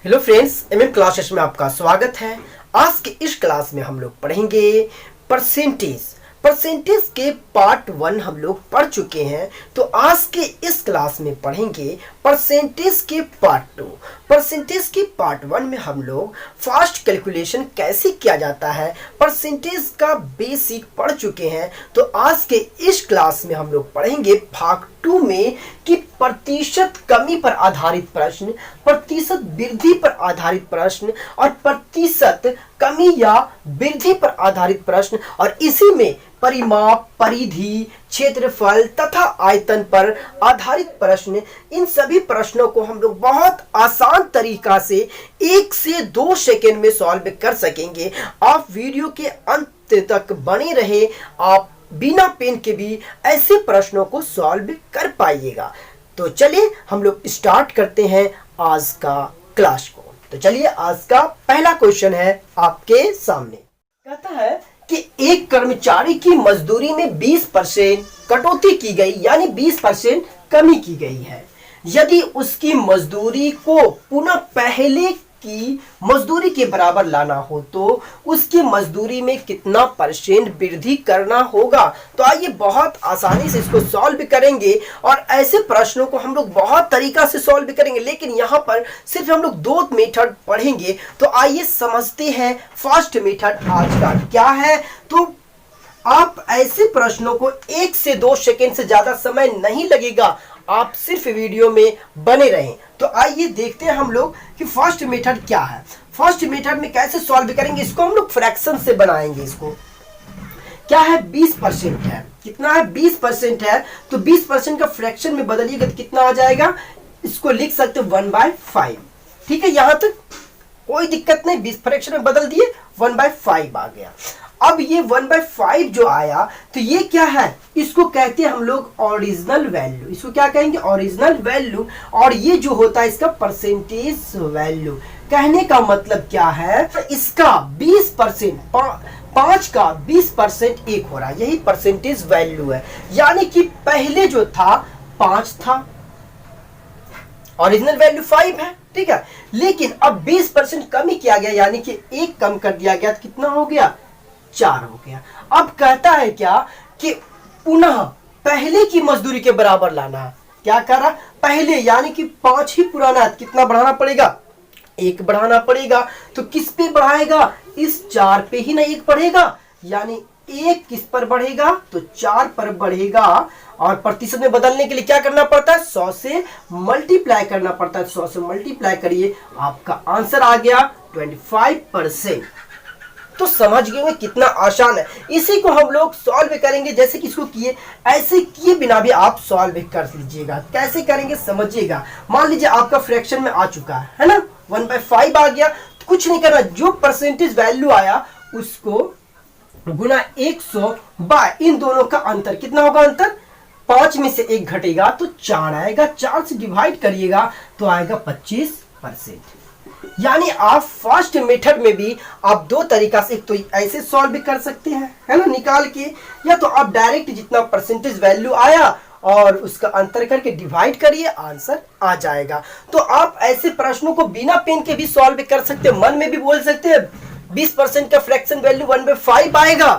Hello friends, MM classes में आपका स्वागत है। आज के इस क्लास में हम लोग पढ़ेंगे परसेंटेज के पार्ट 1 हम लोग पढ़ चुके हैं। तो आज के इस क्लास में पढ़ेंगे परसेंटेज के पार्ट 2। परसेंटेज के पार्ट 1 में हम लोग फास्ट कैलकुलेशन कैसे किया जाता है, परसेंटेज का बेसिक पढ़ चुके हैं। तो आज के इस क्लास में हम लोग पढ़ेंगे भाग 2 में कि प्रतिशत कमी पर आधारित प्रश्न, प्रतिशत वृद्धि पर आधारित प्रश्न और प्रतिशत कमी या वृद्धि पर आधारित प्रश्न, और इसी में परिमाप, परिधि, क्षेत्रफल तथा आयतन पर आधारित प्रश्न। इन सभी प्रश्नों को हम लोग बहुत आसान तरीका से 1 से 2 सेकेंड में सॉल्व कर सकेंगे। आप वीडियो के अंत तक बने रहे, आप बिना पेन के भी ऐसे प्रश्नों को सॉल्व कर पाइएगा। तो चलिए हम लोग स्टार्ट करते हैं आज का क्लास को। तो चलिए आज का पहला क्वेश्चन है आपके सामने। कहता है कि एक कर्मचारी की मजदूरी में 20% कटौती की गई, यानी 20% कमी की गई है। यदि उसकी मजदूरी को पुनः पहले की मजदूरी के बराबर लाना हो तो उसकी मजदूरी में कितना परसेंट वृद्धि करना होगा। तो आइए बहुत आसानी से इसको सॉल्व करेंगे, और ऐसे प्रश्नों को हम लोग बहुत तरीका से सॉल्व करेंगे, लेकिन यहाँ पर सिर्फ हम लोग 2 मेथड पढ़ेंगे। तो आइए समझते हैं फर्स्ट मेथड आज का क्या है। तो आप ऐसे प्रश्नों को 1 से 2 सेकेंड से ज्यादा समय नहीं लगेगा, आप सिर्फ वीडियो में बने रहें। तो आइए देखते हैं हम लोग कि फर्स्ट मेथड क्या है। फर्स्ट मेथड में कैसे सॉल्व करेंगे, इसको हम लोग फ्रैक्शन से बनाएंगे। इसको क्या है, 20% है। कितना है, 20% है। तो 20% का फ्रैक्शन में बदलिएगा तो कितना आ जाएगा, इसको लिख सकते हो 1/5। ठीक है, यहां तक कोई दिक्कत नहीं। 20 फ्रैक्शन में बदल दिए, 1/5 आ गया। अब ये 1/5 जो आया, तो ये क्या है, इसको कहते हैं हम लोग ओरिजिनल वैल्यू। इसको क्या कहेंगे, ओरिजिनल वैल्यू। और ये जो होता है इसका परसेंटेज वैल्यू। कहने का मतलब क्या है, इसका 20%, 5 का 20% 1 हो रहा है, यही परसेंटेज वैल्यू है। यानी कि पहले जो था 5 था, ओरिजिनल वैल्यू 5 है, ठीक है। लेकिन अब 20% कमी किया गया, यानी कि 1 कम कर दिया गया, तो कितना हो गया, 4 हो गया। अब कहता है क्या कि पुनः पहले की मजदूरी के बराबर लाना है। क्या कर रहा, पहले यानी कि 5 ही पुराना है, कितना बढ़ाना पड़ेगा, 1 बढ़ाना पड़ेगा। तो किस पे बढ़ाएगा, इस 4 पे ही ना 1 बढ़ेगा, यानी 1 किस पर बढ़ेगा, तो 4 पर बढ़ेगा। और प्रतिशत में बदलने के लिए क्या करना पड़ता है, 100 से मल्टीप्लाई करना पड़ता है। 100 से मल्टीप्लाई करिए, आपका आंसर आ गया 25%। तो समझ गए कितना आसान है। इसी को हम लोग सॉल्व करेंगे, जैसे कि इसको किए, ऐसे किए बिना भी आप सॉल्व कर लीजिएगा। कैसे करेंगे समझिएगा। मान लीजिए आपका फ्रैक्शन में आ चुका है ना, 1/5 आ गया। तो कुछ नहीं करना, जो परसेंटेज वैल्यू आया उसको गुना 100 बाय इन दोनों का अंतर। कितना होगा अंतर, 5 में से 1 घटेगा तो 4 आएगा, 4 से डिवाइड करिएगा तो आएगा 25%। यानी आप फर्स्ट मेथड में भी आप 2 तरीका से, एक तो ऐसे सॉल्व कर सकते हैं, है ना, निकाल के, या तो आप डायरेक्ट जितना परसेंटेज वैल्यू आया और उसका अंतर करके डिवाइड करिए, आंसर आ जाएगा। तो आप ऐसे प्रश्नों को बिना पेन के भी सॉल्व कर सकते हैं, मन में भी बोल सकते हैं। 20% का फ्रैक्शन वैल्यू 1/5 आएगा,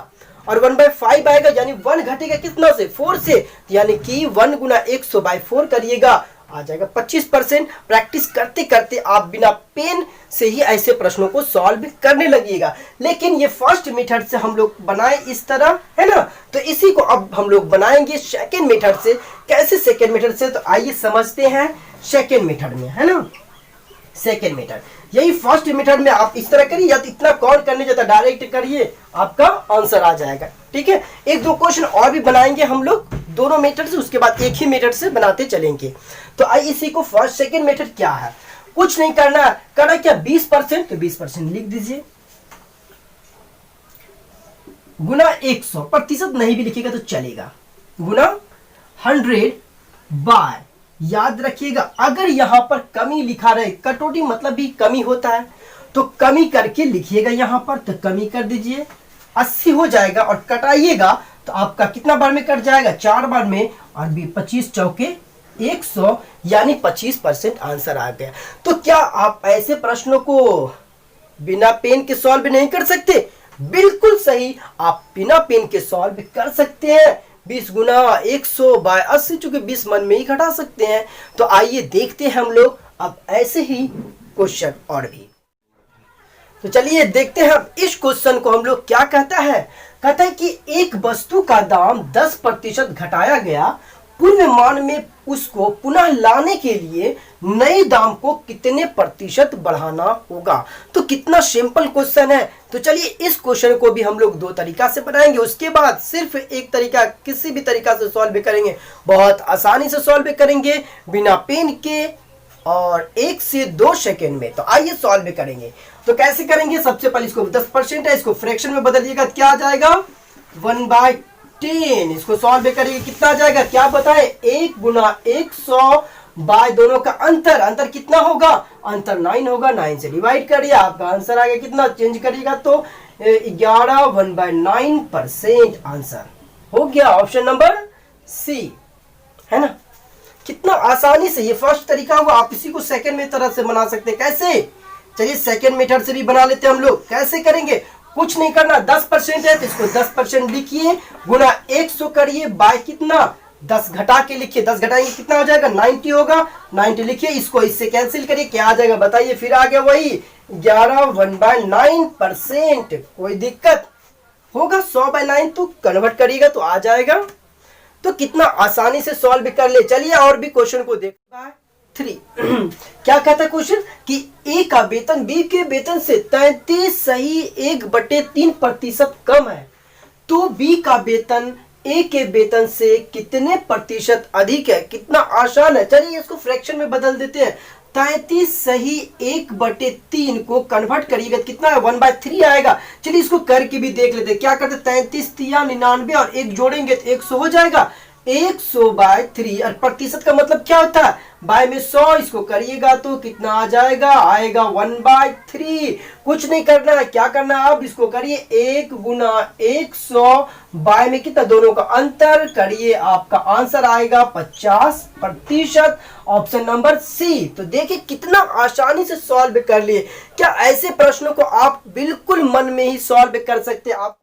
और 1/5 आएगा यानी 1 घटेगा कितना से, 4 से, यानी कि 1 गुना 100/4 करिएगा, आ जाएगा 25%। प्रैक्टिस करते करते आप बिना पेन से ही ऐसे प्रश्नों को सॉल्व करने लगिएगा। लेकिन ये फर्स्ट मेथड से हम लोग बनाए इस तरह, है ना। तो इसी को अब हम लोग बनाएंगे सेकेंड मेथड से। कैसे सेकेंड मेथड से, तो आइए समझते हैं सेकेंड मेथड में, है ना। सेकेंड मेथड, यही फर्स्ट मेथड में आप इस तरह करिए, या तो इतना कॉल करने जाता डायरेक्ट करिए, आपका आंसर आ जाएगा। ठीक है, 1-2 क्वेश्चन और भी बनाएंगे हम लोग दोनों मेथड से, उसके बाद एक ही मेथड से बनाते चलेंगे। तो आइए इसी को फर्स्ट सेकेंड मेथड क्या है, कुछ नहीं करना क्या 20%, तो 20% लिख दीजिए, गुना 100, प्रतिशत नहीं भी लिखिएगा तो चलेगा, गुना 100 बाय, याद रखिएगा अगर यहां पर कमी लिखा रहे, कटौती मतलब भी कमी होता है, तो कमी करके लिखिएगा यहां पर, तो कमी कर दीजिए, 80 हो जाएगा। और कटाइएगा तो आपका कितना बार में कट जाएगा, 4 बार में, और भी 25 चौके 100 यानी 25% आंसर आ गया। तो क्या आप ऐसे प्रश्नों को बिना पेन के सॉल्व नहीं कर सकते? बिल्कुल सही, आप बिना पेन के सॉल्व कर सकते हैं। 20 गुना 100/80, चूंकि 20 मन में ही घटा सकते हैं। तो आइए देखते हैं हम लोग अब ऐसे ही क्वेश्चन और भी। तो चलिए देखते हैं अब इस क्वेश्चन को हम लोग क्या कहता है कि एक वस्तु का दाम 10% घटाया गया, पूर्व मान में उसको पुनः लाने के लिए नए दाम को कितने प्रतिशत बढ़ाना होगा। तो कितना सिंपल क्वेश्चन है। तो चलिए इस क्वेश्चन को भी हम लोग दो तरीका से बनाएंगे, उसके बाद सिर्फ एक तरीका किसी भी तरीका से सॉल्व करेंगे, बहुत आसानी से सॉल्व करेंगे बिना पेन के और 1 से 2 सेकेंड में। तो आइए सॉल्व करेंगे। तो कैसे करेंगे? सबसे पहले इसको 10% है, इसको फ्रैक्शन में बदलिएगा, क्या आ जाएगा 1/10। इसको सॉल्व करेंगे, कितना आ जाएगा क्या बताए? 1 गुना 100 बाय दोनों का अंतर कितना होगा? अंतर 9 होगा, 9 से डिवाइड करिए, आपका आंसर आ गया कितना? चेंज करिएगा तो 11 1/9% आंसर हो गया। ऑप्शन नंबर सी है ना। कितना आसानी से, ये फर्स्ट तरीका हुआ। आप इसी को सेकंड मेथड से बना सकते हैं। कैसे? चलिए सेकंड मेथड से भी बना लेते हैं हम लोग। कैसे करेंगे? कुछ नहीं करना, 10% है तो इसको 10% लिखिए, गुना 100 करिए, बाय कितना 10 घटा के लिखिए, 10 घटाएंगे कितना हो जाएगा? 90 होगा, 90 लिखिए, इसको इससे कैंसिल करिए, क्या आ जाएगा बताइए? फिर आ गया वही 11 1/9%। कोई दिक्कत होगा? 100/9 तो कन्वर्ट करिएगा तो आ जाएगा। तो कितना आसानी से सॉल्व कर ले। चलिए और भी क्वेश्चन को देख 3 क्या कहता है क्वेश्चन कि ए का वेतन बी के वेतन से 33 सही 1/3% कम है, तो बी का वेतन ए के वेतन से कितने प्रतिशत अधिक है। कितना आसान है। चलिए इसको फ्रैक्शन में बदल देते हैं। 33 सही 1/3 को कन्वर्ट करिएगा, कितना है? 1/3 आएगा। चलिए इसको करके भी देख लेते हैं। क्या करते? 33 तिया 99 और 1 जोड़ेंगे तो 100 हो जाएगा। 100/3 और प्रतिशत का मतलब क्या होता है? बाय में 100, इसको करिएगा तो कितना आ जाएगा? आएगा 1/3। कुछ नहीं करना है, क्या करना है? अब इसको करिए 1 गुना 100 बाय में कितना? दोनों का अंतर करिए, आपका आंसर आएगा 50%। Option number C. तो देखिए कितना आसानी से सॉल्व कर लिए। क्या ऐसे प्रश्नों को आप बिल्कुल मन में ही सॉल्व कर सकते हैं? आप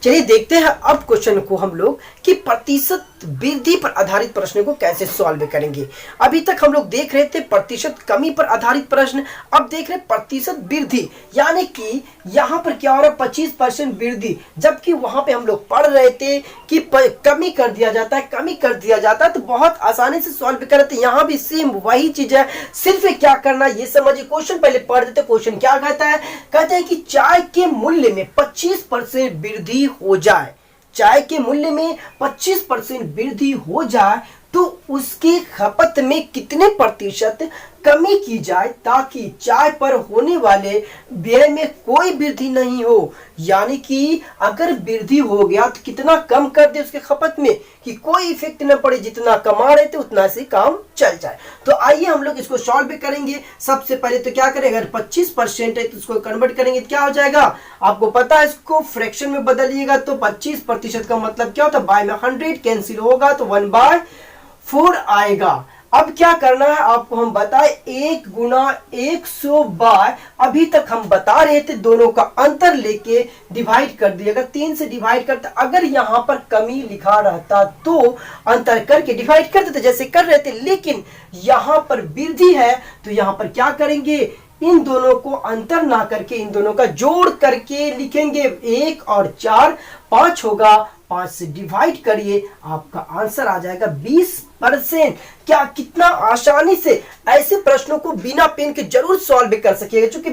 चलिए देखते हैं अब क्वेश्चन को हम लोग कि प्रतिशत वृद्धि पर आधारित प्रश्न को कैसे सॉल्व करेंगे। अभी तक हम लोग देख रहे थे प्रतिशत कमी पर आधारित प्रश्न, अब देख रहे प्रतिशत वृद्धि, यानी कि यहाँ पर क्या हो रहा है? 25% वृद्धि, जबकि वहां पे हम लोग पढ़ रहे थे कि कमी कर दिया जाता है, तो बहुत आसानी से सॉल्व कर रहे थे। यहाँ भी सेम वही चीज है, सिर्फ क्या करना ये समझिए। क्वेश्चन पहले पढ़ देते। क्वेश्चन क्या कहता है? कहते हैं कि चाय के मूल्य में 25% वृद्धि हो जाए, चाय के मूल्य में 25% वृद्धि हो जाए तो उसकी खपत में कितने प्रतिशत कमी की जाए ताकि चाय पर होने वाले व्यय में कोई वृद्धि नहीं हो। यानी कि अगर वृद्धि हो गया तो कितना कम कर दे उसके खपत में कि कोई इफेक्ट न पड़े, जितना कमा रहे थे उतना से काम चल जाए। तो आइए हम लोग इसको सॉल्व करेंगे। सबसे पहले तो क्या करें? अगर 25% है तो उसको कन्वर्ट करेंगे तो क्या हो जाएगा? आपको पता है, इसको फ्रैक्शन में बदलिएगा तो 25% का मतलब क्या होता है? बाय में 100 कैंसिल होगा तो 1/4 आएगा। अब क्या करना है आपको हम बताए, 1 गुना 100 बाय, अभी तक हम बता रहे थे दोनों का अंतर लेके डिवाइड कर दिया। अगर 3 से डिवाइड करता, अगर यहाँ पर कमी लिखा रहता तो अंतर करके डिवाइड कर देते जैसे कर रहे थे, लेकिन यहाँ पर वृद्धि है तो यहाँ पर क्या करेंगे? इन दोनों को अंतर ना करके इन दोनों का जोड़ करके लिखेंगे। 1 और 4 5 होगा, 5 से डिवाइड करिए, आपका आंसर आ जाएगा 20%। क्या कितना आसानी से ऐसे प्रश्नों को बिना पेन के जरूर सॉल्व कर सकिएगा, क्योंकि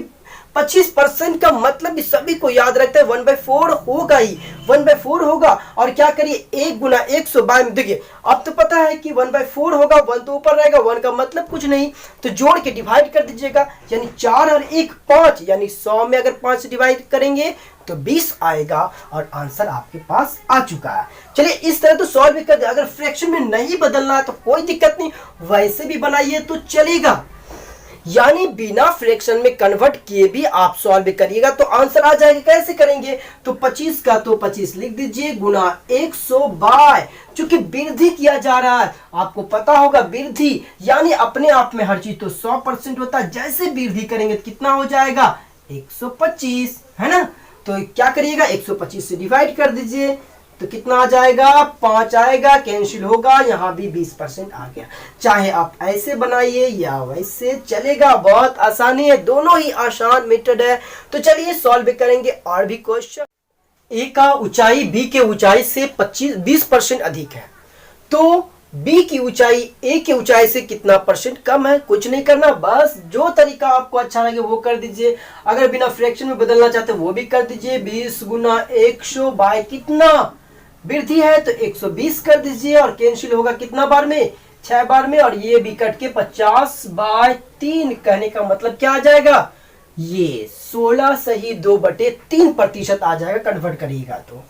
25% का मतलब भी सभी को याद रखता है 1/4 होगा ही, 1/4 होगा। और क्या करिए? 1 गुना 100 बाय में, देखिए अब तो पता है कि 1/4 होगा, 1 तो ऊपर रहेगा, 1 का मतलब कुछ नहीं, तो जोड़ के डिवाइड कर दीजिएगा, यानी 4 और 1 5, यानी 100 में अगर 5 से डिवाइड करेंगे तो 20 आएगा और आंसर आपके पास आ चुका है। चलिए इस तरह तो सॉल्व कर दे। अगर फ्रैक्शन में नहीं बदलना है तो कोई दिक्कत नहीं, वैसे भी बनाइए तो चलेगा। यानी बिना फ्रैक्शन में कन्वर्ट किए भी आप सॉल्व करिएगा तो आंसर आ जाएगा। कैसे करेंगे, तो 25 का तो 25 लिख दीजिए गुना 100 बाय, चूंकि वृद्धि किया जा रहा है, आपको पता होगा वृद्धि यानी अपने आप में हर चीज तो 100% होता है, जैसे वृद्धि करेंगे तो कितना हो जाएगा 125, है ना। तो क्या करिएगा 125 से डिवाइड कर दीजिए तो कितना आ जाएगा 5 आएगा, कैंसिल होगा, यहाँ भी 20% आ गया। चाहे आप ऐसे बनाइए या वैसे चलेगा, बहुत आसानी है, दोनों ही आसान मेथड है। तो चलिए सॉल्व करेंगे और भी क्वेश्चन। ए का ऊंचाई बी के ऊंचाई से 20% अधिक है, तो बी की ऊंचाई ए की ऊंचाई से कितना परसेंट कम है। कुछ नहीं करना, बस जो तरीका आपको अच्छा लगे वो कर दीजिए। अगर बिना फ्रैक्शन में बदलना चाहते वो भी कर दीजिए। 20 गुना 100 बाय कितना वृद्धि है तो 120 कर दीजिए, और कैंसिल होगा कितना बार में 6 बार में, और ये भी कट के 50/3। कहने का मतलब क्या आ जाएगा, ये 16 सही 2/3% आ जाएगा। कन्वर्ट करिएगा तो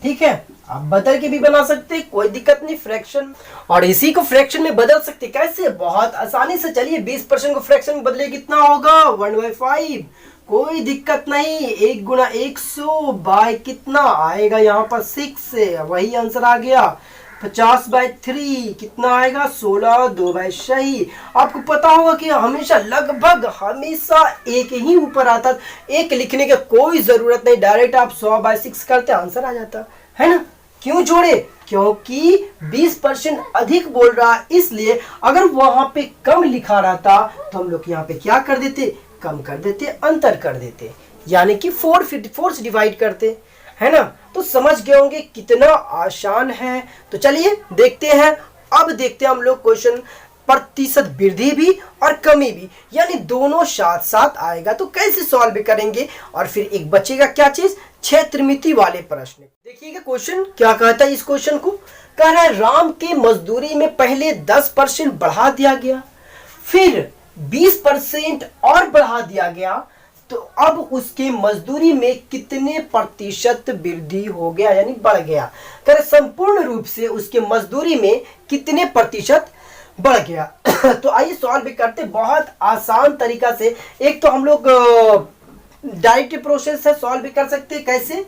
ठीक है, आप बदल के भी बना सकते, कोई दिक्कत नहीं। फ्रैक्शन और इसी को फ्रैक्शन में बदल सकते, कैसे, बहुत आसानी से। चलिए 20% को फ्रैक्शन में बदले कितना होगा 1/5, कोई दिक्कत नहीं। 1 गुना 100 बाय कितना आएगा यहाँ पर 6 से, वही आंसर आ गया। 50/3 कितना आएगा 16, 2/6 ही। आपको पता होगा कि हमेशा लगभग हमेशा एक ही ऊपर आता, एक लिखने की कोई जरूरत नहीं, डायरेक्ट आप 100/6 करते आंसर आ जाता है ना। क्यों जोड़े, क्योंकि 20% अधिक बोल रहा है, इसलिए अगर वहां पे कम लिखा रहता तो हम लोग यहाँ पे क्या कर देते, कम कर देते, अंतर कर देते, यानी कि 4 से डिवाइड करते, है ना। तो समझ गए होंगे कितना आसान है। तो चलिए देखते हैं, अब देखते हैं हम लोग क्वेश्चन प्रतिशत वृद्धि भी और कमी भी, यानी दोनों साथ साथ आएगा तो कैसे सॉल्व करेंगे। और फिर एक बचेगा क्या चीज, क्षेत्रमिति वाले प्रश्न। देखिएगा क्वेश्चन क्या कहता है, इस क्वेश्चन को कह रहा है राम के मजदूरी में पहले 10% बढ़ा दिया गया, फिर 20% और बढ़ा दिया गया, तो अब उसके मजदूरी में कितने प्रतिशत वृद्धि हो गया, यानी बढ़ गया। कर संपूर्ण रूप से उसके मजदूरी में कितने प्रतिशत बढ़ गया। तो आइए सॉल्व करते, बहुत आसान तरीका से। एक तो हम लोग डायरेक्ट प्रोसेस से सॉल्व कर सकते हैं, कैसे,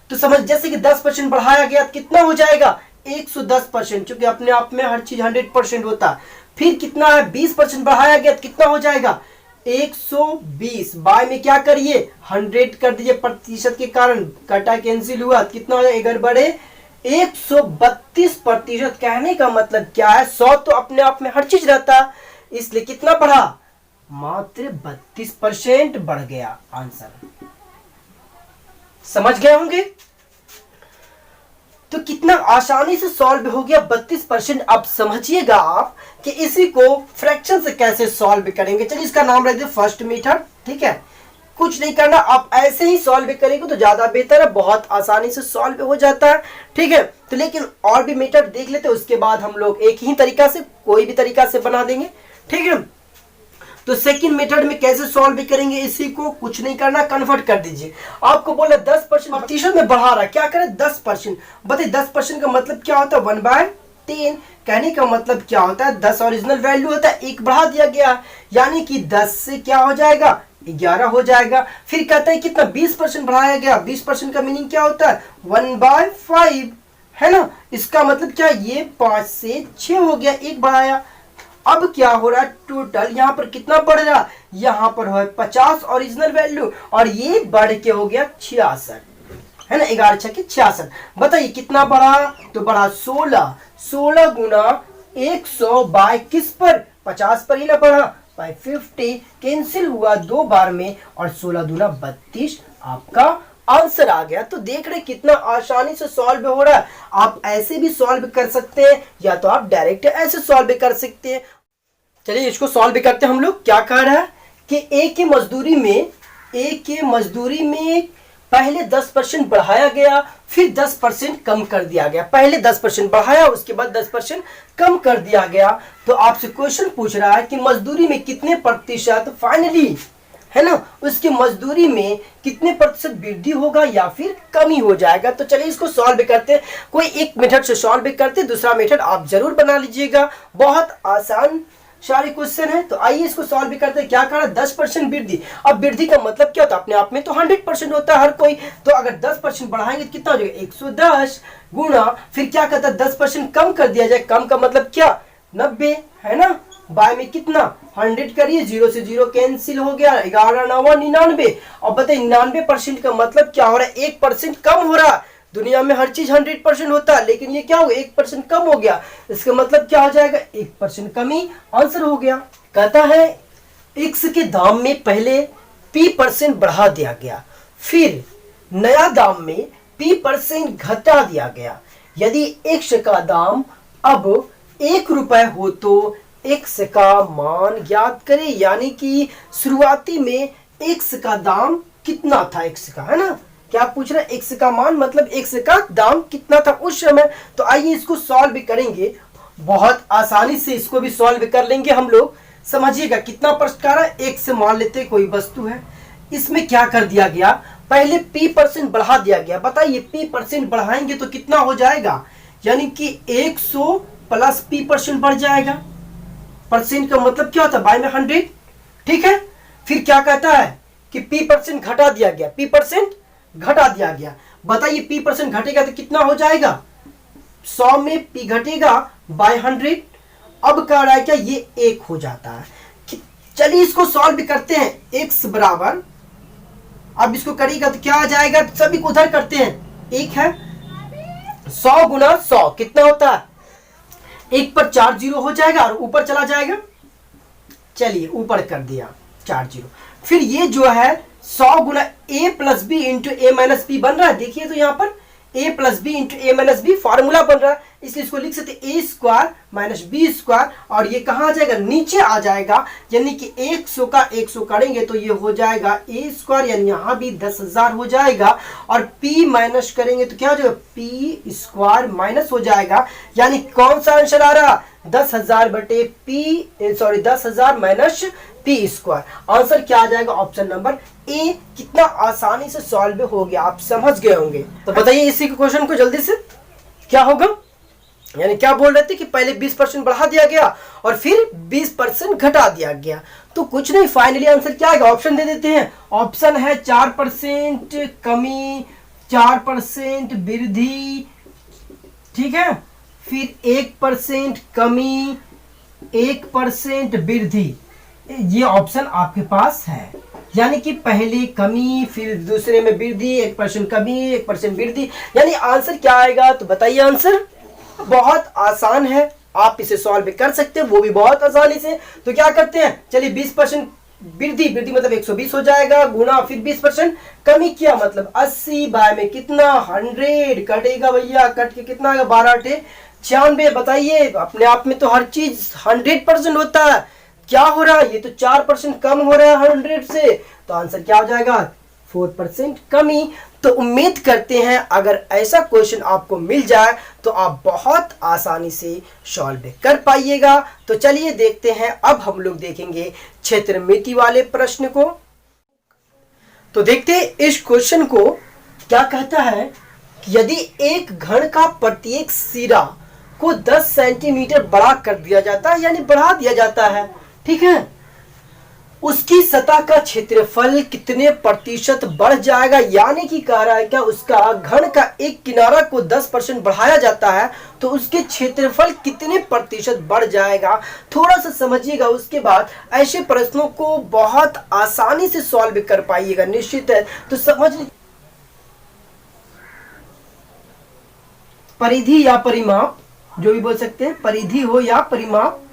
तो समझ, जैसे कि 10% बढ़ाया गया कितना हो जाएगा 110%, क्योंकि अपने आप में हर चीज 100% होता। फिर कितना है 20% बढ़ाया गया तो कितना हो जाएगा 120, बाय में क्या करिए 100 कर दीजिए, प्रतिशत के कारण कटा कैंसिल हुआ, कितना हो जाएगा, अगर बढ़े 132%। कहने का मतलब क्या है, 100 तो अपने आप में हर चीज रहता, इसलिए कितना बढ़ा, मात्र 32% बढ़ गया आंसर। समझ गए होंगे, तो कितना आसानी से सॉल्व हो गया 32%। अब समझिएगा आप कि इसी को फ्रैक्शन से कैसे सॉल्व करेंगे। चलिए इसका नाम रख दे फर्स्ट मेथड, ठीक है, कुछ नहीं करना, आप ऐसे ही सॉल्व करेंगे तो ज्यादा बेहतर है, बहुत आसानी से सॉल्व हो जाता है, ठीक है। तो लेकिन और भी मेथड देख लेते हैं, उसके बाद हम लोग एक ही तरीका से कोई भी तरीका से बना देंगे, ठीक है। तो सेकंड मेथड में कैसे सॉल्व करेंगे, इसी को कुछ नहीं करना, कन्वर्ट कर दीजिए। आपको बोला 10% प्रतिशत में बढ़ा रहा, क्या करें 10%, बताइए 10% का मतलब क्या होता है 1/10। कहने का मतलब क्या होता है 10 ओरिजिनल वैल्यू होता है, एक बढ़ा दिया गया, यानी कि 10 से क्या हो जाएगा 11 हो जाएगा। फिर कहता है कितना 20% बढ़ाया गया, 20% का मीनिंग क्या होता है 1/5, है ना। इसका मतलब क्या, ये 5 से 6 हो गया, एक बढ़ाया। अब क्या हो रहा है, टोटल यहाँ पर कितना बढ़ रहा, यहाँ पर हो 50 ओरिजिनल वैल्यू, और ये बढ़ के हो गया 66, है ना, 11 6 के 66। बताइए कितना बढ़ा, तो बढ़ा 16 गुना 100 बाय किस पर 50 पर ही ना बढ़ा, बाय 50, कैंसिल हुआ 2 बार में, और 16 दूना 32 आपका आंसर आ गया। तो देख रहे कितना आसानी से सॉल्व हो रहा है। आप ऐसे भी सॉल्व कर सकते हैं, या तो आप डायरेक्ट ऐसे सॉल्व कर सकते हैं। चलिए इसको सॉल्व करते हैं हम लोग। क्या कह रहा है कि ए के मजदूरी में पहले 10% बढ़ाया गया, फिर 10% कम कर दिया गया। पहले 10% बढ़ाया, उसके बाद 10% कम कर दिया गया। तो आपसे क्वेश्चन पूछ रहा है कि मजदूरी में कितने प्रतिशत, फाइनली, है ना, उसकी मजदूरी में कितने प्रतिशत वृद्धि होगा या फिर कमी हो जाएगा। तो चलिए इसको सॉल्व करते हैं। कोई एक मेथड से सॉल्व करते हैं, दूसरा मेथड आप जरूर बना लीजिएगा, बहुत आसान सारे क्वेश्चन है। तो आइए इसको सॉल्व भी करते हैं। क्या करा 10% वृद्धि। अब वृद्धि का मतलब क्या होता है, अपने आप में तो 100% होता है हर कोई। तो अगर 10% बढ़ाएंगे तो कितना हो जाएगा 110 गुणा, फिर क्या कहता है 10% कम कर दिया जाए। कम का मतलब क्या 90 है ना, बाय में कितना 100 करिए, 0 से 0 कैंसिल हो गया, 11 9 99। और बताइए 99% का मतलब क्या हो रहा है 1% कम हो रहा है। दुनिया में हर चीज 100% होता है, लेकिन ये क्या हो गया 1% कम हो गया। इसका मतलब क्या हो जाएगा 1% कमी, आंसर हो गया। कहता है x के दाम में पहले p% बढ़ा दिया गया, फिर नया दाम में p% घटा दिया गया। यदि x का दाम अब 1 रुपए हो तो x का मान ज्ञात करें। यानी कि शुरुआती में x का दाम कितना था, x का है ना, क्या पूछ रहा है x का मान मतलब x का दाम कितना था उस समय। तो आइए इसको सॉल्व भी करेंगे, बहुत आसानी से इसको भी सॉल्व कर लेंगे हम लोग। समझिएगा कितना प्रश्न है, x मान लेते कोई वस्तु है, इसमें क्या कर दिया गया पहले p% बढ़ा दिया गया। बताइए p% बढ़ाएंगे तो कितना हो जाएगा, यानी कि 100 प्लस p% बढ़ जाएगा। परसेंट का मतलब क्या होता है बाय में 100, ठीक है। फिर क्या कहता है कि p% घटा दिया गया, p% घटा दिया गया। बताइए p% घटेगा तो कितना हो जाएगा, 100 में p घटेगा बाय 100। अब कह रहा है क्या ये 1 हो जाता है। चलिए इसको सॉल्व भी करते हैं। x बराबर, अब इसको करिएगा तो क्या आ जाएगा, सभी को उधर करते हैं। 1 है 100 गुना 100 कितना होता है, 1 पर 4 0 हो जाएगा और ऊपर चला जाएगा। चलिए ऊपर कर दिया 4 0। फिर ये जो है 100 गुना a plus B into A minus B बन रहा है। देखिए तो यहाँ पर a plus B into A minus B formula बन रहा है, इसलिए इसको लिख सकते A square minus B square. और ये कहाँ आ जाएगा, नीचे आ जाएगा। यानी कि 100 का 100 करेंगे तो ये हो जाएगा ए स्क्वायर, यानी यहाँ भी 10,000 हो जाएगा। और p माइनस करेंगे तो क्या हो जाएगा p स्क्वायर माइनस हो जाएगा। यानी कौन सा आंसर आ रहा 10,000 बटे p, sorry 10,000 minus p square. Answer क्या आ जाएगा ऑप्शन नंबर ए। कितना आसानी से सॉल्व हो गया, आप समझ गए होंगे। तो बताइए इसी के क्वेश्चन को जल्दी से क्या होगा, यानी क्या बोल रहे थे कि पहले 20% बढ़ा दिया गया और फिर 20% घटा दिया गया। तो कुछ नहीं, फाइनली आंसर क्या आएगा, ऑप्शन दे देते हैं। ऑप्शन है 4% कमी, 4% वृद्धि, ठीक है, फिर 1% कमी, 1% वृद्धि। ये ऑप्शन आपके पास है। यानी कि पहले कमी फिर दूसरे में वृद्धि, 1% कमी 1% वृद्धि। यानी आंसर क्या आएगा, तो बताइए आंसर। बहुत आसान है, आप इसे सॉल्व कर सकते हैं, वो भी बहुत आसानी से। तो क्या करते हैं, चलिए 20% वृद्धि, वृद्धि मतलब 120 हो जाएगा, गुणा फिर 20% कमी किया मतलब 80 बाय में कितना 100 कटेगा भैया, कट के कितना आएगा 12 8 96। बताइए अपने आप में तो हर चीज 100% होता है, क्या हो रहा है ये तो 4% कम हो रहा है 100 से। तो आंसर क्या हो जाएगा 4% कमी। तो उम्मीद करते हैं अगर ऐसा क्वेश्चन आपको मिल जाए तो आप बहुत आसानी से सॉल्व कर पाइएगा। तो चलिए देखते हैं, अब हम लोग देखेंगे क्षेत्रमिति वाले प्रश्न को। तो देखते हैं इस क्वेश्चन को क्या कहता है कि यदि एक घन का प्रत्येक सिरा को 10 सेंटीमीटर बड़ा कर दिया जाता है, यानी बढ़ा दिया जाता है, ठीक है, उसकी सतह का क्षेत्रफल कितने प्रतिशत बढ़ जाएगा। यानी कि कह रहा है क्या उसका घन का एक किनारा को 10% बढ़ाया जाता है तो उसके क्षेत्रफल कितने प्रतिशत बढ़ जाएगा। थोड़ा सा समझिएगा, उसके बाद ऐसे प्रश्नों को बहुत आसानी से सॉल्व कर पाइएगा, निश्चित है। तो समझ परिधि या परिमाप, जो भी बोल सकते हैं, परिधि हो या परिमाप,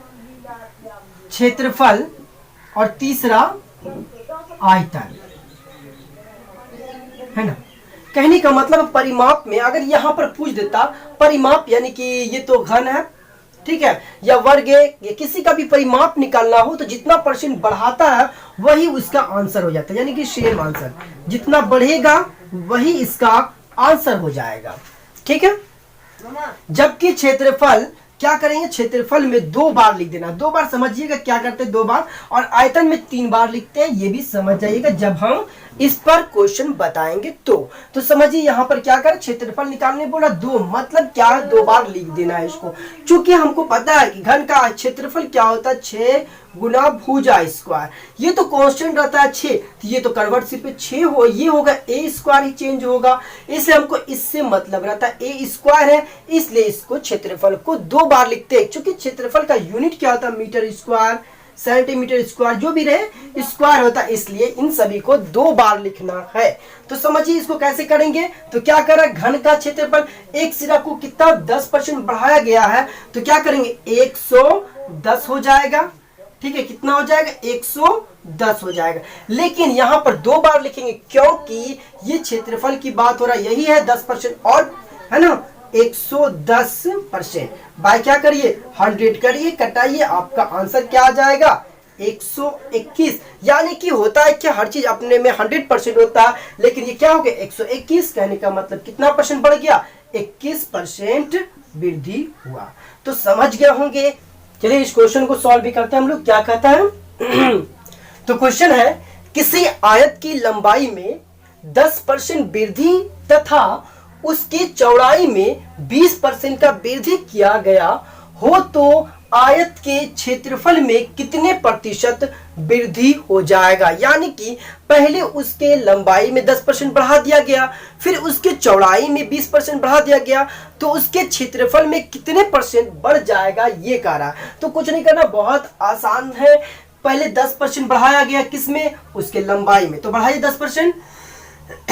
क्षेत्रफल, और तीसरा आयतन, है ना। कहने का मतलब परिमाप में अगर यहां पर पूछ देता परिमाप, यानी कि ये तो घन है, ठीक है, या वर्ग है, या किसी का भी परिमाप निकालना हो तो जितना % बढ़ाता है वही उसका आंसर हो जाता है। यानी कि सेम आंसर, जितना बढ़ेगा वही इसका आंसर हो जाएगा, ठीक है। जबकि क्षेत्रफल क्या करेंगे, क्षेत्रफल में 2 बार लिख देना। 2 बार समझिएगा क्या करते हैं, 2 बार, और आयतन में 3 बार लिखते हैं, ये भी समझ जाइएगा जब हम इस पर क्वेश्चन बताएंगे तो समझिए यहाँ पर क्या कर, क्षेत्रफल निकालने बोला 2, मतलब क्या, 2 बार लिख देना है इसको। चूंकि हमको पता है कि घन का क्षेत्रफल क्या होता है, 6 गुना भुजा स्क्वायर, ये तो कांस्टेंट रहता है 6, तो ये तो कन्वर्ट सिर्फ 6 हो, ये होगा ए स्क्वायर ही चेंज होगा, इसलिए हमको इससे मतलब रहता है ए स्क्वायर है, इसलिए इसको क्षेत्रफल को 2 बार लिखते हैं। क्योंकि क्षेत्रफल का यूनिट क्या होता है, मीटर स्क्वायर, सेंटीमीटर स्क्वायर, जो भी रहे स्क्वायर होता है, इसलिए इन सभी को 2 बार लिखना है। तो समझिए इसको कैसे करेंगे, तो क्या करें, घन का क्षेत्रफल एक सिरा को कितना 10% बढ़ाया गया है, तो क्या करेंगे 110 हो जाएगा, ठीक है, कितना हो जाएगा 110 हो जाएगा। लेकिन यहां पर 2 बार लिखेंगे क्योंकि ये क्षेत्रफल की बात हो रहा है, यही है 10% और, है ना, 110% बाय क्या करिए 100 करिए, कटाइए, आपका आंसर क्या आ जाएगा 121। यानी कि होता है क्या, हर चीज अपने में 100% होता है, लेकिन ये क्या हो गया 121, कहने का मतलब कितना परसेंट बढ़ गया, 21% वृद्धि हुआ। तो समझ गए होंगे। चलिए इस क्वेश्चन को सॉल्व भी करते हैं हम लोग, क्या कहता है तो क्वेश्चन है, किसी आयत की लंबाई में 10% वृद्धि तथा उसकी चौड़ाई में 20% का वृद्धि किया गया हो तो आयत के क्षेत्रफल में कितने प्रतिशत वृद्धि हो जाएगा। यानी कि पहले उसके लंबाई में 10% बढ़ा दिया गया, फिर उसके चौड़ाई में 20% बढ़ा दिया गया, तो उसके क्षेत्रफल में कितने परसेंट बढ़ जाएगा, ये कह रहा। तो कुछ नहीं करना, बहुत आसान है। पहले 10% बढ़ाया गया, किसमें, उसके लंबाई में, तो बढ़ाइए 10%,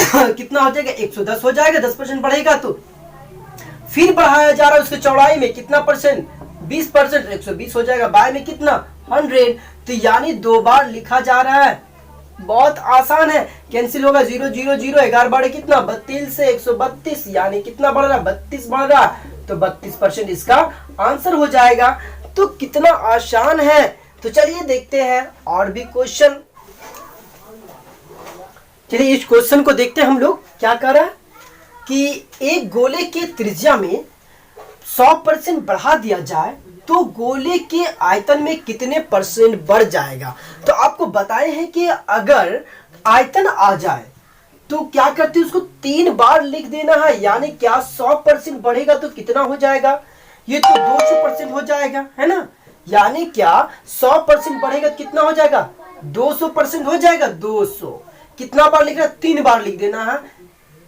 कितना हो जाएगा 110 हो जाएगा, 10% बढ़ेगा तो। फिर बढ़ाया जा रहा है उसके चौड़ाई में, कितना परसेंट, 20%, 120 हो जाएगा, बाय में कितना 100, तो यानी 2 बार लिखा जा रहा है। बहुत आसान है, कैंसिल होगा, 0 0 0, 11 बढ़े कितना 32 से 132, यानी कितना बढ़ रहा 32 बढ़ रहा, तो 32% इसका आंसर हो जाएगा। तो कितना आसान है। तो चलिए देखते हैं और भी क्वेश्चन। चलिए इस क्वेश्चन को देखते हैं हम लोग, क्या कर रहा है कि एक गोले के त्रिज्या में 100% बढ़ा दिया जाए तो गोले के आयतन में कितने परसेंट बढ़ जाएगा। तो आपको बताए हैं कि अगर आयतन आ जाए तो क्या करते हैं, उसको 3 बार लिख देना है। यानी क्या 100% बढ़ेगा तो कितना हो जाएगा, ये तो 200% हो जाएगा, है ना। यानी क्या 100% बढ़ेगा तो कितना हो जाएगा 200% हो जाएगा। 200 कितना बार लिख रहा है, 3 बार लिख देना है,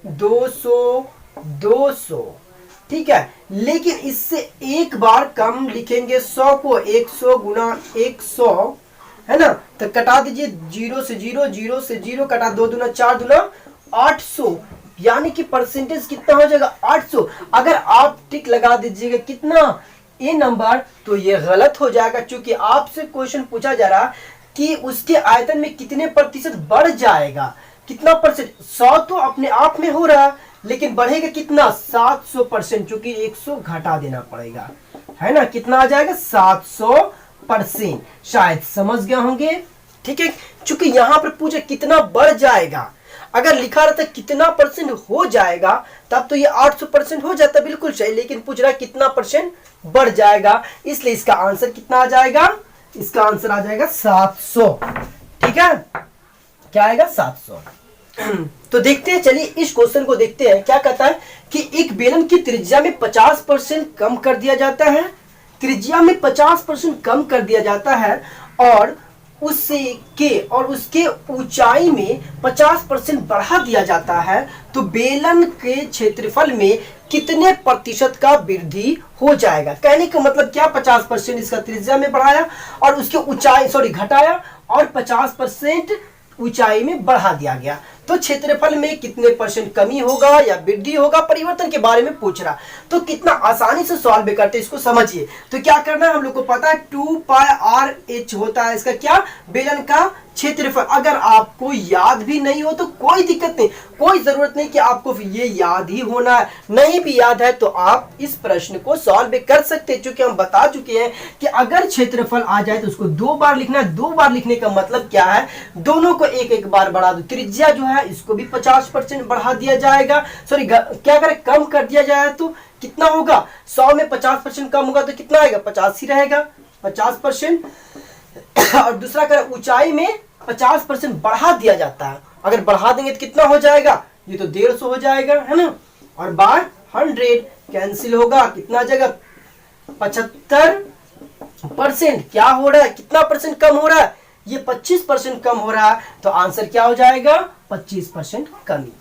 200 200, ठीक है। लेकिन इससे एक बार कम लिखेंगे, 100 को 100 गुना 100, है ना, तो कटा दीजिए 0 से 0, 0 से 0 कटा, 2 दूना 4 दूना 800, यानी कि परसेंटेज कितना हो जाएगा 800। अगर आप टिक लगा दीजिएगा कितना ए नंबर, तो ये गलत हो जाएगा, क्योंकि आपसे क्वेश्चन पूछा जा रहा कि उसके आयतन में कितने प्रतिशत बढ़ जाएगा, कितना परसेंट। 100 तो अपने आप में हो रहा है, लेकिन बढ़ेगा कितना 700%, क्योंकि 100 घटा देना पड़ेगा, है ना। कितना आ जाएगा 700%। शायद समझ गए होंगे, ठीक है। क्योंकि यहां पर पूछे कितना बढ़ जाएगा, अगर लिखा रहता कितना परसेंट हो जाएगा तब तो ये 800% हो जाता, बिल्कुल सही। लेकिन पूछ रहा है कितना परसेंट बढ़ जाएगा, इसलिए इसका आंसर कितना आ जाएगा, इसका आंसर आ जाएगा 700, ठीक है। क्या आएगा 700। तो देखते हैं, चलिए इस क्वेश्चन को देखते हैं। क्या कहता है कि एक बेलन की त्रिज्या में 50% कम कर दिया जाता है, त्रिज्या में 50% कम कर दिया जाता है और उसके ऊंचाई में 50% बढ़ा दिया जाता है, तो बेलन के क्षेत्रफल में कितने प्रतिशत का वृद्धि हो जाएगा। कहने का मतलब क्या, 50% इसका त्रिज्या में बढ़ाया और उसके ऊंचाई घटाया और 50% ऊंचाई में बढ़ा दिया गया, तो क्षेत्रफल में कितने परसेंट कमी होगा या वृद्धि होगा, परिवर्तन के बारे में पूछ रहा। तो कितना आसानी से सॉल्व करते हैं, इसको समझिए। तो क्या करना है, हम लोग को पता है 2 पाई r h होता है इसका क्या, बेलन का क्षेत्रफल अगर आपको याद भी नहीं हो तो कोई दिक्कत नहीं, कोई जरूरत नहीं कि आपको ये याद ही होना है। नहीं भी याद है तो आप इस प्रश्न को सॉल्व कर सकते हैं, क्योंकि हम बता चुके हैं कि अगर क्षेत्रफल आ जाए तो उसको 2 बार लिखना है। 2 बार लिखने का मतलब क्या है, दोनों को एक एक बार बढ़ा दो। त्रिज्या जो है इसको भी 50% बढ़ा दिया जाएगा, सॉरी क्या करें, कम कर दिया जाए तो कितना होगा, 100 में 50% कम होगा तो कितना आएगा, 50 ही रहेगा, 50%। और दूसरा करें, ऊंचाई में 50% बढ़ा दिया जाता है, अगर बढ़ा देंगे तो कितना हो जाएगा, ये तो 150 हो जाएगा, है ना। और बार 100 कैंसिल होगा, कितना आ जाएगा, 75%। क्या हो रहा है, कितना परसेंट कम हो रहा है, ये 25% कम हो रहा है, तो आंसर क्या हो जाएगा, 25% कमी।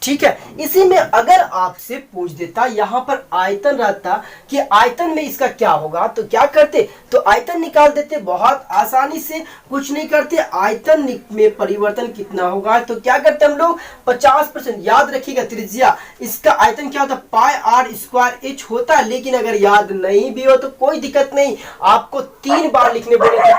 ठीक है, इसी में अगर आपसे पूछ देता यहां पर आयतन रहता कि आयतन में इसका क्या होगा, तो क्या करते, तो आयतन निकाल देते बहुत आसानी से, कुछ नहीं करते। आयतन में परिवर्तन कितना होगा, तो क्या करते हम लोग, 50%। याद रखिएगा त्रिज्या, इसका आयतन क्या होता है, पाई आर स्क्वायर एच होता है। लेकिन अगर याद नहीं भी हो तो कोई दिक्कत नहीं, आपको 3 बार लिखने बोले थे।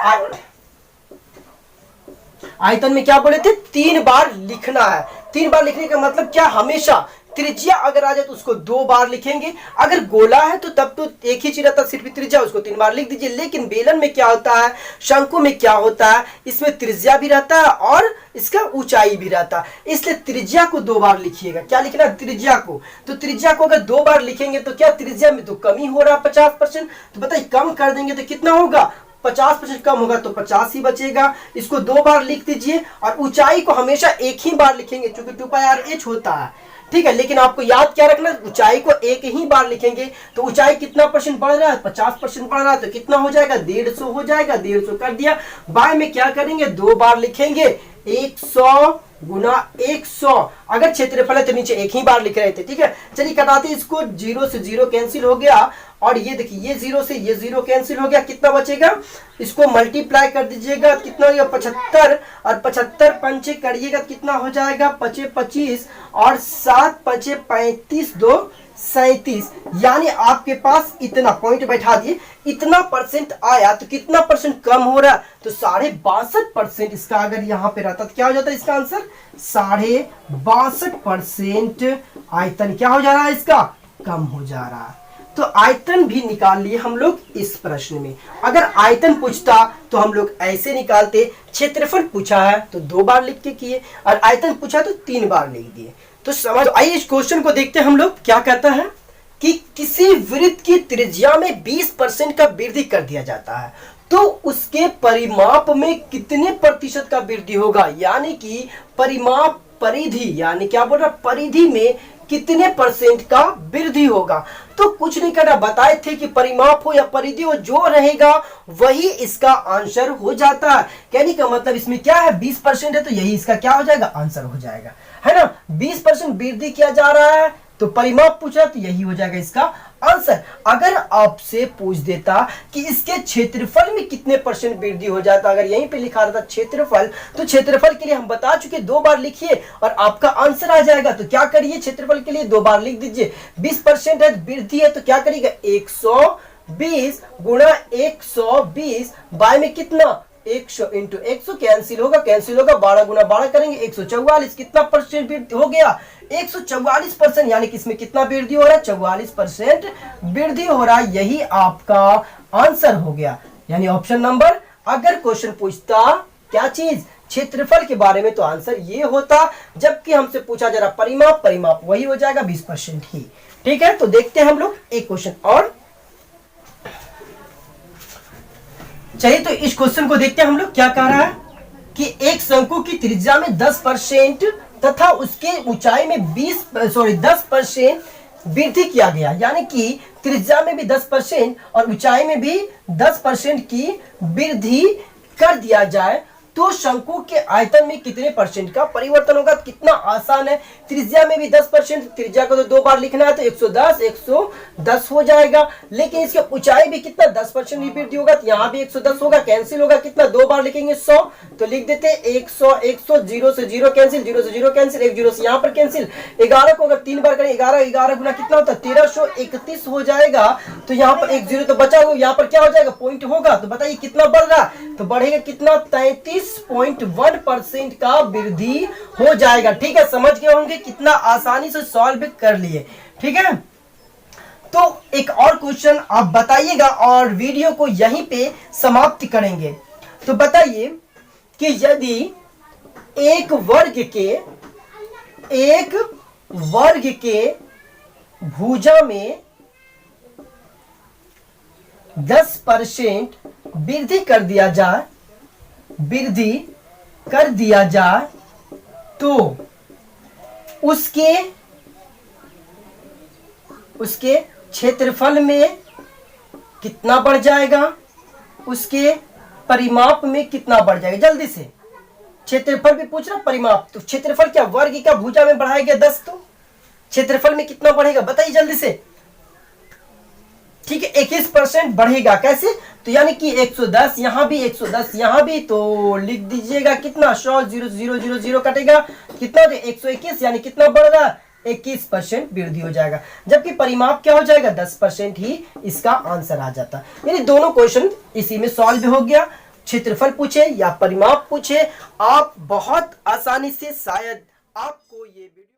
आयतन में क्या बोले थे, 3 बार लिखना है। 3 बार लिखने का मतलब क्या, हमेशा त्रिज्या अगर आ जाए तो उसको 2 बार लिखेंगे, अगर गोला है तो तब तो एक ही चीज रहता, सिर्फ त्रिज्या, उसको 3 बार लिख दीजिए। लेकिन बेलन में क्या होता है, शंकु में क्या होता है, इसमें त्रिज्या भी रहता है और इसका ऊंचाई भी रहता है, इसलिए त्रिज्या को 2 बार लिखिएगा। क्या लिखना है, त्रिज्या को। तो त्रिज्या को अगर 2 बार लिखेंगे तो क्या, त्रिज्या में तो कमी हो रहा है 50%, तो बताइए कम कर देंगे तो कितना होगा, 50% कम होगा तो 50 ही बचेगा। इसको 2 बार लिख दीजिए, और ऊंचाई को हमेशा एक ही बार लिखेंगे क्योंकि 2 पाई आर एच होता है, ठीक है। लेकिन आपको याद क्या रखना, ऊंचाई को एक ही बार लिखेंगे। तो ऊंचाई कितना परसेंट बढ़ रहा है, 50% बढ़ रहा है, तो कितना हो जाएगा, 150 हो जाएगा। 150 कर दिया। बाय में क्या करेंगे, 2 बार लिखेंगे, 100 गुना 100। अगर क्षेत्रफल है तो नीचे एक ही बार लिख रहे थे, ठीक है। चलिए कटाते इसको, 0 से 0 कैंसिल हो गया, और ये देखिए ये 0 से ये 0 कैंसिल हो गया, कितना बचेगा, इसको मल्टीप्लाई कर दीजिएगा, कितना हो गया, 75, और 75 पंचे करिएगा कितना हो जाएगा, 5 25, और 7 5 35 2 37। यानी आपके पास इतना पॉइंट बैठा दिए, इतना परसेंट आया, तो कितना परसेंट कम हो रहा है, तो 62.5% इसका अगर यहाँ पे रहता तो क्या हो जाता है इसका आंसर, 62.5% आयतन क्या हो जा रहा है, इसका कम हो जा रहा है। तो आयतन भी निकाल लिए हम लोग इस प्रश्न में। अगर आयतन पूछता तो हम लोग ऐसे निकालते, क्षेत्रफल पूछा है तो 2 बार लिख के किए, और आयतन पूछा तो 3 बार लिख दिए। तो समझ आइए इस क्वेश्चन को देखते हैं हम लोग, क्या कहता है कि किसी वृत्त की त्रिज्या में 20% का वृद्धि कर दिया जाता है, तो उसके परिमाप में कितने प्रतिशत का वृद्धि होगा, यानी कि परिमाप, परिधि, यानी क्या बोल रहा, परिधि में कितने परसेंट का वृद्धि होगा। तो कुछ नहीं करना, बताए थे कि परिमाप हो या परिधि हो, जो रहेगा वही इसका आंसर हो जाता है। कहने का मतलब इसमें क्या है, 20% है तो यही इसका क्या हो जाएगा, आंसर हो जाएगा, है ना। 20% वृद्धि किया जा रहा है तो परिमाप पूछा तो यही हो जाएगा इसका आंसर। अगर आपसे पूछ देता कि इसके क्षेत्रफल में कितने परसेंट वृद्धि हो जाता, अगर यहीं पे लिखा रहता क्षेत्रफल, तो क्षेत्रफल के लिए हम बता चुके 2 बार लिखिए और आपका आंसर आ जाएगा। तो क्या करिए, क्षेत्रफल के लिए 2 बार लिख दीजिए। 20% है वृद्धि है तो क्या करिएगा, 120 गुणा 120 बाय में कितना, 100 इंटू 100 कैंसिल होगा, 12 गुना 12 करेंगे 144, कितना परसेंट वृद्धि हो गया, 144%। यानी कि इसमें कितना वृद्धि हो रहा है, 44% वृद्धि हो रहा है, यही आपका आंसर हो गया। यानी ऑप्शन नंबर, अगर क्वेश्चन पूछता क्या चीज, क्षेत्रफल के बारे में, तो आंसर ये होता। जबकि हमसे पूछा जरा परिमाप, परिमाप वही हो जाएगा 20% ही, ठीक है। तो देखते हैं हम लोग एक क्वेश्चन और, चलिए तो इस क्वेश्चन को देखते हैं हम लोग, क्या कह रहा है कि एक शंकु की त्रिज्या में 10% तथा उसके ऊंचाई में 10% वृद्धि किया गया, यानी कि त्रिज्या में भी 10% और ऊंचाई में भी 10% की वृद्धि कर दिया जाए, तो शंकु के आयतन में कितने परसेंट का परिवर्तन होगा। कितना आसान है, त्रिज्या में भी 10%, त्रिज्या को तो 2 बार लिखना है तो 110 हो जाएगा। लेकिन इसके ऊंचाई भी कितना, 10% वृद्धि होगा, तो यहाँ भी 110 होगा, कैंसिल होगा, कितना 2 बार लिखेंगे 100, तो लिख देते 100, 0 से 0 कैंसिल, 0 से 0 कैंसिल, 1 0 से यहाँ पर कैंसिल। 11 को अगर 3 बार करें, 11 गुना कितना होता है, 1331 हो जाएगा। तो यहाँ पर 1 0 तो बचा हुआ, यहाँ पर क्या हो जाएगा, पॉइंट होगा। तो बताइए कितना बढ़ रहा है, तो बढ़ेगा कितना, 33 21.1% का वृद्धि हो जाएगा। ठीक है, समझ गए होंगे कितना आसानी से सॉल्व कर लिए। ठीक है, तो एक और क्वेश्चन आप बताइएगा और वीडियो को यहीं पे समाप्त करेंगे। तो बताइए कि यदि एक वर्ग के भुजा में 10% वृद्धि कर दिया जाए तो उसके क्षेत्रफल में कितना बढ़ जाएगा, उसके परिमाप में कितना बढ़ जाएगा। जल्दी से, क्षेत्रफल भी पूछ रहा, परिमाप। तो क्षेत्रफल क्या, वर्ग का भुजा में बढ़ाया गया 10, तो क्षेत्रफल में कितना बढ़ेगा बताइए जल्दी से। ठीक है, 21% बढ़ेगा। कैसे, तो यानी कि 110 यहां भी, 110 यहां भी, तो लिख दीजिएगा कितना, 100 0 0 0 0 कटेगा, कितना 121, यानी कितना बढ़ रहा है, 21% वृद्धि हो जाएगा। जबकि परिमाप क्या हो जाएगा, 10% ही इसका आंसर आ जाता। यानी दोनों क्वेश्चन इसी में सॉल्व हो गया। क्षेत्रफल पूछे या परिमाप पूछे, आप बहुत आसानी से, शायद आपको ये वीडियो